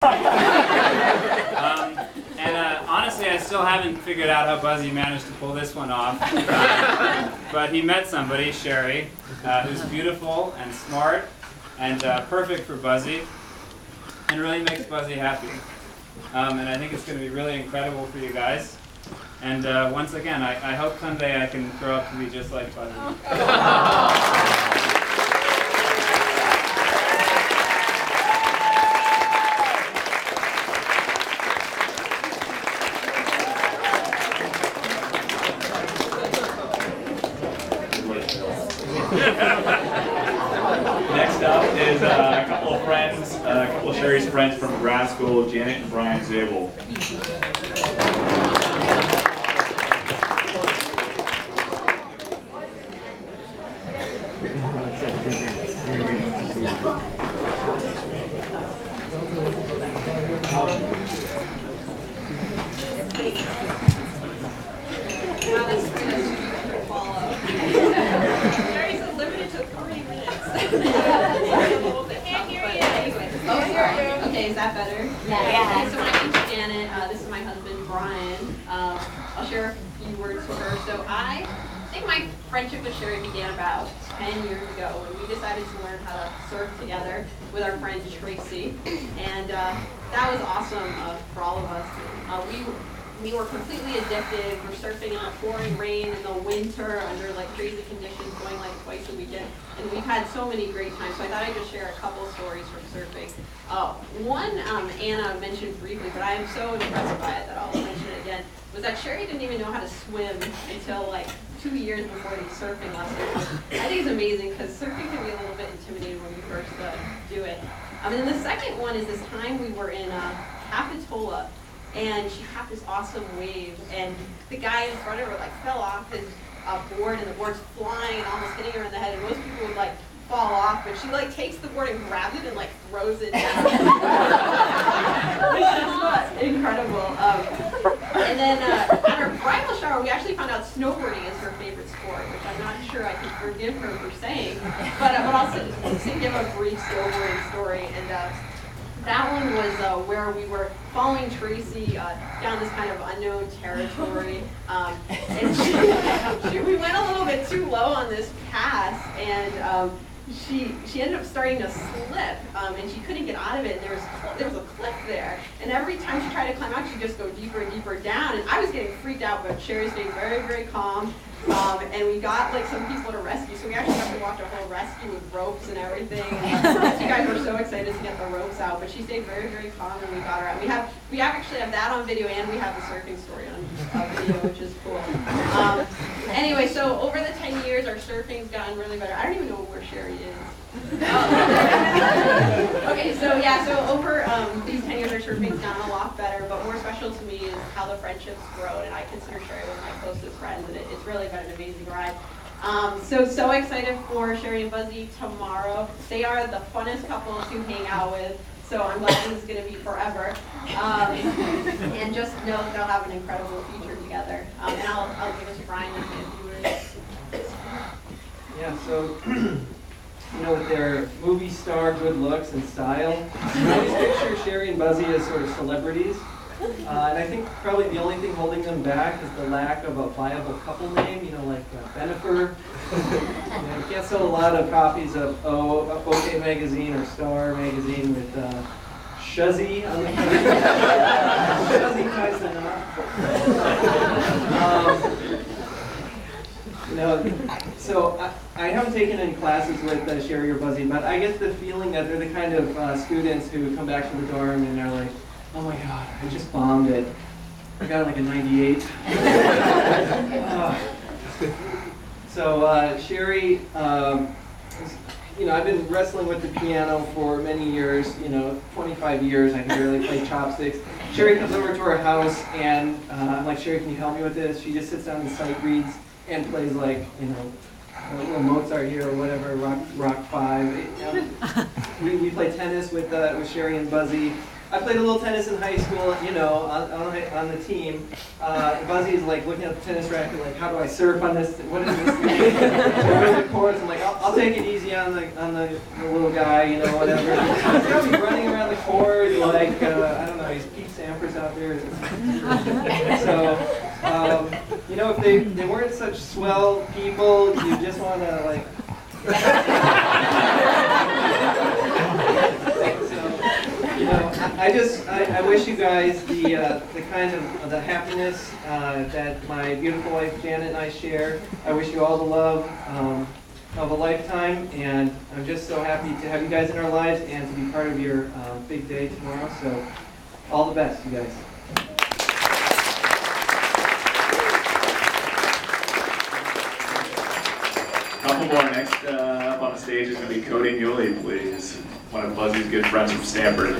Honestly, I still haven't figured out how Buzzy managed to pull this one off. But he met somebody, Sherry, who's beautiful and smart and perfect for Buzzy, and really makes Buzzy happy. And I think it's going to be really incredible for you guys. And once again, I hope someday I can grow up to be just like Buzzy. Next up is a couple of friends, a couple of Sherry's friends from grad school, Janet and Brian Zabel. Okay, is that better? Yeah. So my name's Janet. This is my husband, Brian. I'll share a few words with her. So I think my friendship with Sherry began about 10 years ago when we decided to learn how to surf together with our friend Tracy. And that was awesome for all of us. We were completely addicted. We're surfing in the pouring rain in the winter under like crazy conditions, going like twice a weekend. And we've had so many great times. So I thought I'd just share a couple stories from surfing. One Anna mentioned briefly, but I am so impressed by it that I'll mention it again, was that Sherry didn't even know how to swim until like 2 years before these surfing lessons. I think it's amazing because surfing can be a little bit intimidating when you first do it. And then the second one is this time we were in Capitola, and she had this awesome wave, and the guy in front of her like fell off his board, and the board's flying and almost hitting her in the head, and most people would like fall off, but she like takes the board and grabs it and like throws it down. Which is incredible. And then at our bridal shower, we actually found out snowboarding is her favorite sport, which I'm not sure I can forgive her for saying, but I'll give a brief snowboarding story. And that one was where we were following Tracy down this kind of unknown territory. And we went a little bit too low on this pass, and she ended up starting to slip, and she couldn't get out of it, and there was a cliff there. And every time she tried to climb out, she'd just go deeper and deeper down. And I was getting freaked out, but Sherry stayed very, very calm. And we got like some people to rescue, so we actually got to watch a whole rescue with ropes and everything. And you guys were so excited to get the ropes out, but she stayed very, very calm, and we got her out. We actually have that on video, and we have the surfing story on video, which is cool. Anyway, so over the 10 years, our surfing's gotten really better. I don't even know where Sherry is. Okay, so yeah, so over these 10 years, our surfing's gotten a lot better, but more special to me is how the friendship's grown, and I consider Sherry one of my closest friends, and it's really been an amazing ride. So excited for Sherry and Buzzy tomorrow. They are the funnest couple to hang out with, so I'm glad this is going to be forever. And just know that they'll have an incredible future together. And I'll give it to Brian in a few words. Yeah, so you know, with their movie star good looks and style, I always picture Sherry and Buzzy as sort of celebrities. And I think probably the only thing holding them back is the lack of a viable couple name, you know, like Bennifer. You can't sell a lot of copies of OK Magazine or Star Magazine with Shuzzy on the cover. Shuzzy ties the knot. You know, so I haven't taken any classes with Sherry or Buzzy, but I get the feeling that they're the kind of students who come back to the dorm and they're like, oh my God, I just bombed it. I got like a 98. So Sherry, you know, I've been wrestling with the piano for many years, 25 years. I can barely play chopsticks. Sherry comes over to our house and I'm like, Sherry, can you help me with this? She just sits down and sight reads and plays like, a little Mozart here or whatever, Rock 5. We play tennis with Sherry and Buzzy. I played a little tennis in high school, you know, on the team. Buzzy's like looking at the tennis racket, like, how do I serve on this? What is this thing? Over the courts, I'm like, I'll take it easy on the little guy, you know, whatever. He'll be running around the court, like, I don't know, he's Pete Sampras out there. So, you know, if they weren't such swell people, you just want to, like, you know, I wish you guys the kind of the happiness that my beautiful wife Janet and I share. I wish you all the love of a lifetime, and I'm just so happy to have you guys in our lives and to be part of your big day tomorrow. So, all the best, you guys. Couple more. Next up on the stage is going to be Cody and Yuli, please. One of Buzzy's good friends from Stanford.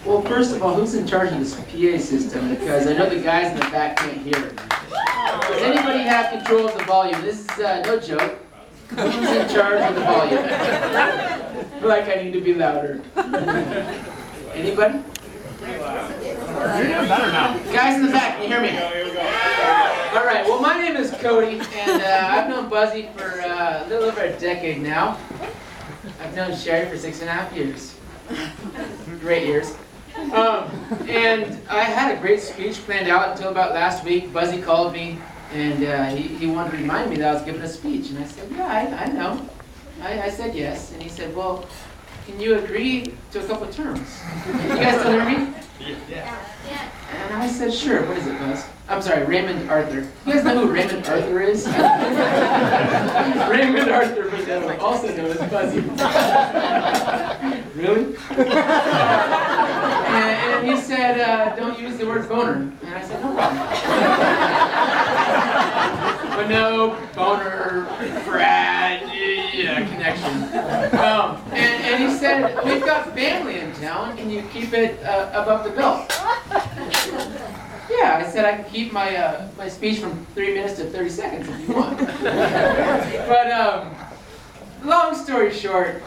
Well, first of all, who's in charge of this PA system? Because I know the guys in the back can't hear it. Does anybody have control of the volume? This is no joke. Who's in charge of the volume? I feel like I need to be louder. Anybody? You're doing better now. Guys in the back, can you hear me? All right, well, my name is Cody, and I've known Buzzy for a little over a decade now. I've known Sherry for 6.5 years. Great years. And I had a great speech planned out until about last week. Buzzy called me, and he wanted to remind me that I was giving a speech. And I said, yeah, I know. I said yes. And he said, well, can you agree to a couple of terms? You guys still hear me? Yeah. And I said, sure. What is it, Buzz? I'm sorry, Raymond Arthur. You guys know who Raymond Arthur is? Raymond Arthur, but also known as Buzzy. Really? And he said, don't use the word boner. And I said, no problem. But no boner, Brad, connection. And he said, we've got family in town. Can you keep it above the belt? Yeah, I said I can keep my my speech from 3 minutes to 30 seconds if you want. But long story short,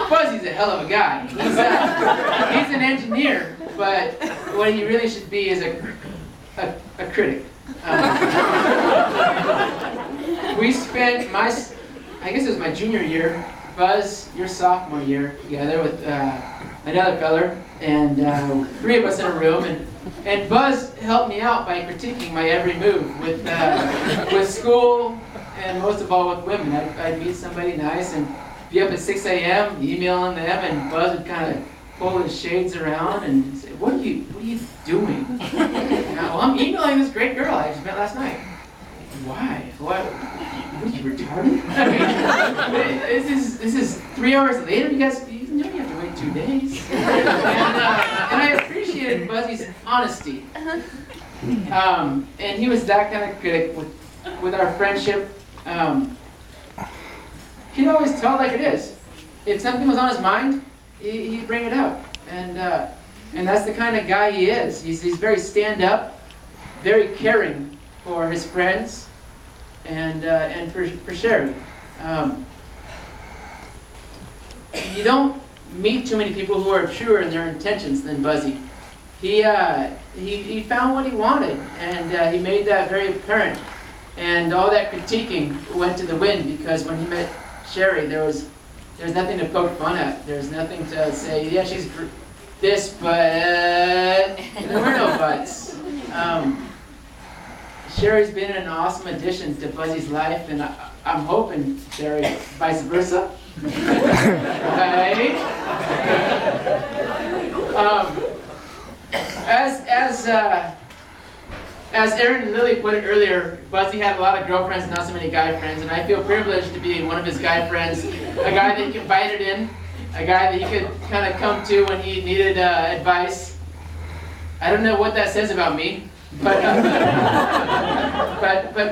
Buzzy's a hell of a guy. He's an engineer, but what he really should be is a critic. We spent I guess it was my junior year, Buzz, your sophomore year, together with another feller, and 3 of us in a room, and Buzz helped me out by critiquing my every move with school, and most of all with women. I'd meet somebody nice and be up at 6 a.m. emailing them, and Buzz would kind of pull his shades around and say, what are you doing? Well, I'm emailing this great girl I just met last night. Why? What are you retarded? I mean, this is 3 hours later. You guys, you know you have to wait 2 days. And I appreciated Buzzy's honesty. And he was that kind of critic with our friendship. He'd always tell it like it is. If something was on his mind, he'd bring it up. And that's the kind of guy he is. He's very stand-up, very caring for his friends, and for Sherry. You don't meet too many people who are truer in their intentions than Buzzy. He found what he wanted, and he made that very apparent. And all that critiquing went to the wind, because when he met Sherry, there's nothing to poke fun at. There's nothing to say, yeah, she's this, but there were no buts. Sherry's been an awesome addition to Buzzy's life, and I'm hoping, Sherry, vice versa. Right? As Aaron and Lily put it earlier, Buzzy had a lot of girlfriends, not so many guy friends, and I feel privileged to be one of his guy friends, a guy that he confided in, a guy that he could kind of come to when he needed advice. I don't know what that says about me, but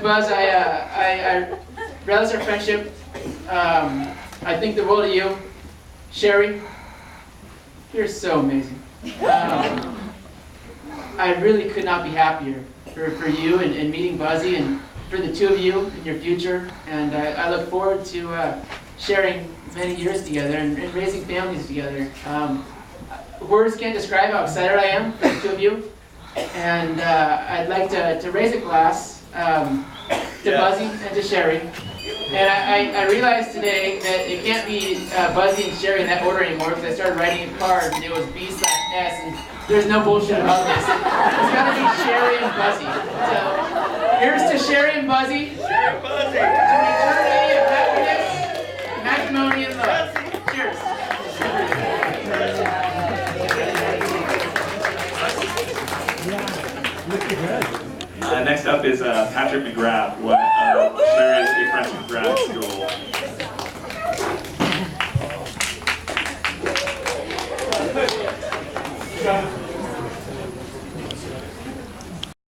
Buzz, I relish our friendship. I think the world of you. Sherry, you're so amazing. I really could not be happier for you and meeting Buzzy and for the two of you in your future. And I look forward to sharing many years together and raising families together. Words can't describe how excited I am for the two of you. And I'd like to raise a glass to Buzzy and to Sherry. And I realized today that it can't be Buzzy and Sherry in that order anymore because I started writing a card and it was B/S and there's no bullshit about this. It's got to be Sherry and Buzzy. So here's to Sherry and Buzzy. Sherry and Buzzy. To an eternity of happiness, matrimony, and love. Cheers. Next up is Patrick McGrath.